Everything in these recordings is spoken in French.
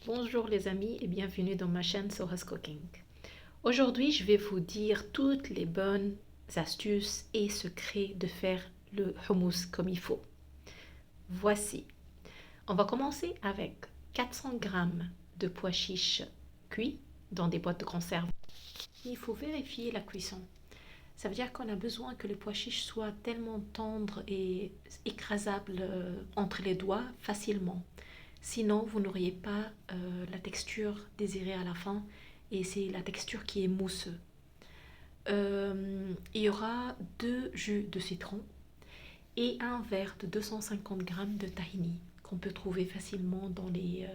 Bonjour les amis et bienvenue dans ma chaîne Soha's Cooking. Aujourd'hui, je vais vous dire toutes les bonnes astuces et secrets de faire le hummus comme il faut. Voici. On va commencer avec 400 g de pois chiches cuits dans des boîtes de conserve. Il faut vérifier la cuisson. Ça veut dire qu'on a besoin que le pois chiche soit tellement tendre et écrasable entre les doigts facilement. Sinon, vous n'auriez pas la texture désirée à la fin et c'est la texture qui est mousseuse. Il y aura 2 jus de citron et un verre de 250 g de tahini qu'on peut trouver facilement dans les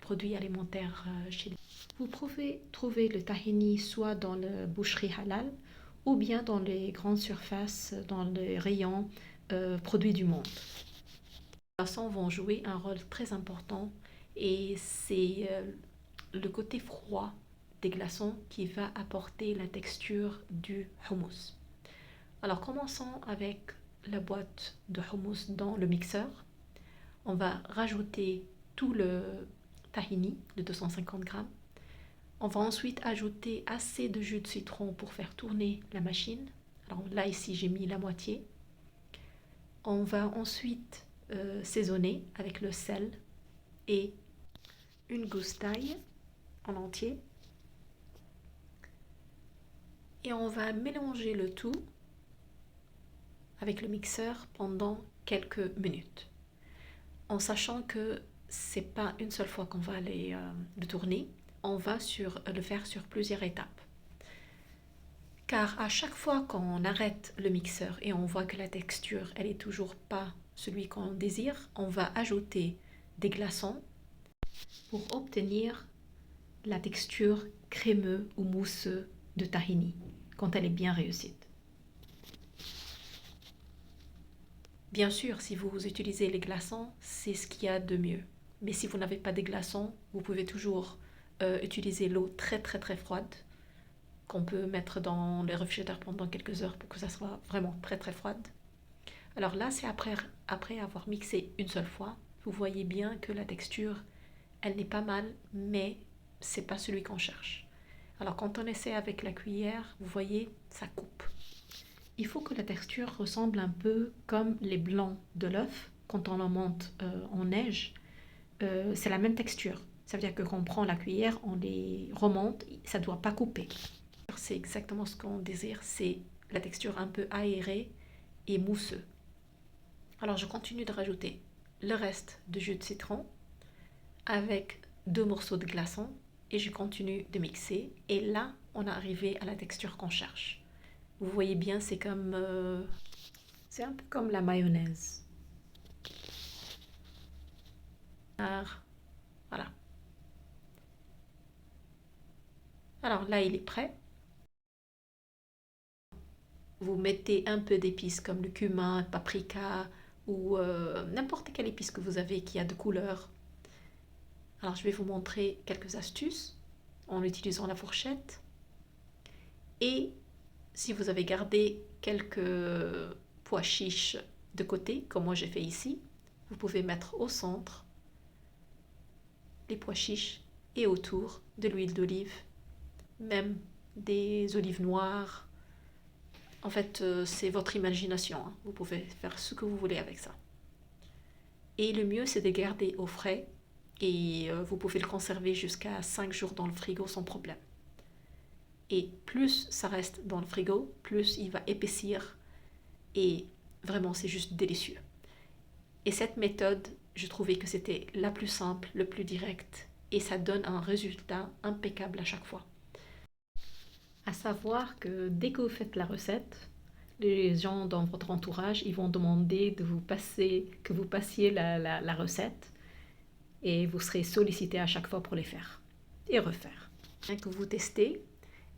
produits alimentaires chez nous. Vous pouvez trouver le tahini soit dans la boucherie halal ou bien dans les grandes surfaces, dans les rayons produits du monde. Les glaçons vont jouer un rôle très important et c'est le côté froid des glaçons qui va apporter la texture du hummus. Alors commençons avec la boîte de hummus dans le mixeur. On va rajouter tout le tahini de 250 g. On va ensuite ajouter assez de jus de citron pour faire tourner la machine. Alors là ici j'ai mis la moitié. On va ensuite saisonner avec le sel et une gousse d'ail en entier. Et on va mélanger le tout avec le mixeur pendant quelques minutes. En sachant que c'est pas une seule fois qu'on va aller le tourner, on va le faire sur plusieurs étapes. Car à chaque fois qu'on arrête le mixeur et on voit que la texture elle est toujours pas celui qu'on désire, on va ajouter des glaçons pour obtenir la texture crémeux ou mousseux de tahini quand elle est bien réussie. Bien sûr, si vous utilisez les glaçons, c'est ce qu'il y a de mieux. Mais si vous n'avez pas des glaçons, vous pouvez toujours utiliser l'eau très froide qu'on peut mettre dans le réfrigérateur pendant quelques heures pour que ça soit vraiment très froide. Alors là, c'est après avoir mixé une seule fois, vous voyez bien que la texture, elle n'est pas mal, mais c'est pas celui qu'on cherche. Alors quand on essaie avec la cuillère, vous voyez, ça coupe. Il faut que la texture ressemble un peu comme les blancs de l'œuf quand on en monte en neige. C'est la même texture. Ça veut dire que quand on prend la cuillère, on les remonte, ça ne doit pas couper. C'est exactement ce qu'on désire, c'est la texture un peu aérée et mousseux. Alors je continue de rajouter le reste de jus de citron avec 2 morceaux de glaçons et je continue de mixer. Et là, on est arrivé à la texture qu'on cherche. Vous voyez bien, c'est c'est un peu comme la mayonnaise. Voilà. Alors là, il est prêt. Vous mettez un peu d'épices comme le cumin, paprika ou n'importe quelle épice que vous avez qui a de couleur. Alors je vais vous montrer quelques astuces en utilisant la fourchette. Et si vous avez gardé quelques pois chiches de côté, comme moi j'ai fait ici, vous pouvez mettre au centre les pois chiches et autour de l'huile d'olive, même des olives noires. En fait, c'est votre imagination, hein. Vous pouvez faire ce que vous voulez avec ça. Et le mieux, c'est de garder au frais et vous pouvez le conserver jusqu'à 5 jours dans le frigo sans problème. Et plus ça reste dans le frigo, plus il va épaissir et vraiment, c'est juste délicieux. Et cette méthode, je trouvais que c'était la plus simple, le plus direct et ça donne un résultat impeccable à chaque fois. À savoir que dès que vous faites la recette, les gens dans votre entourage, ils vont demander que vous passiez la recette et vous serez sollicité à chaque fois pour les faire et refaire. Que vous testez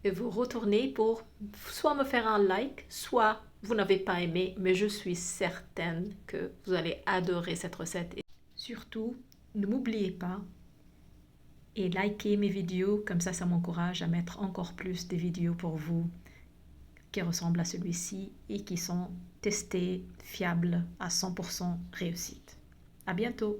et vous retournez pour soit me faire un like, soit vous n'avez pas aimé, mais je suis certaine que vous allez adorer cette recette. Et surtout, ne m'oubliez pas et likez mes vidéos, comme ça m'encourage à mettre encore plus de vidéos pour vous qui ressemblent à celui-ci et qui sont testées, fiables, à 100% réussite. À bientôt!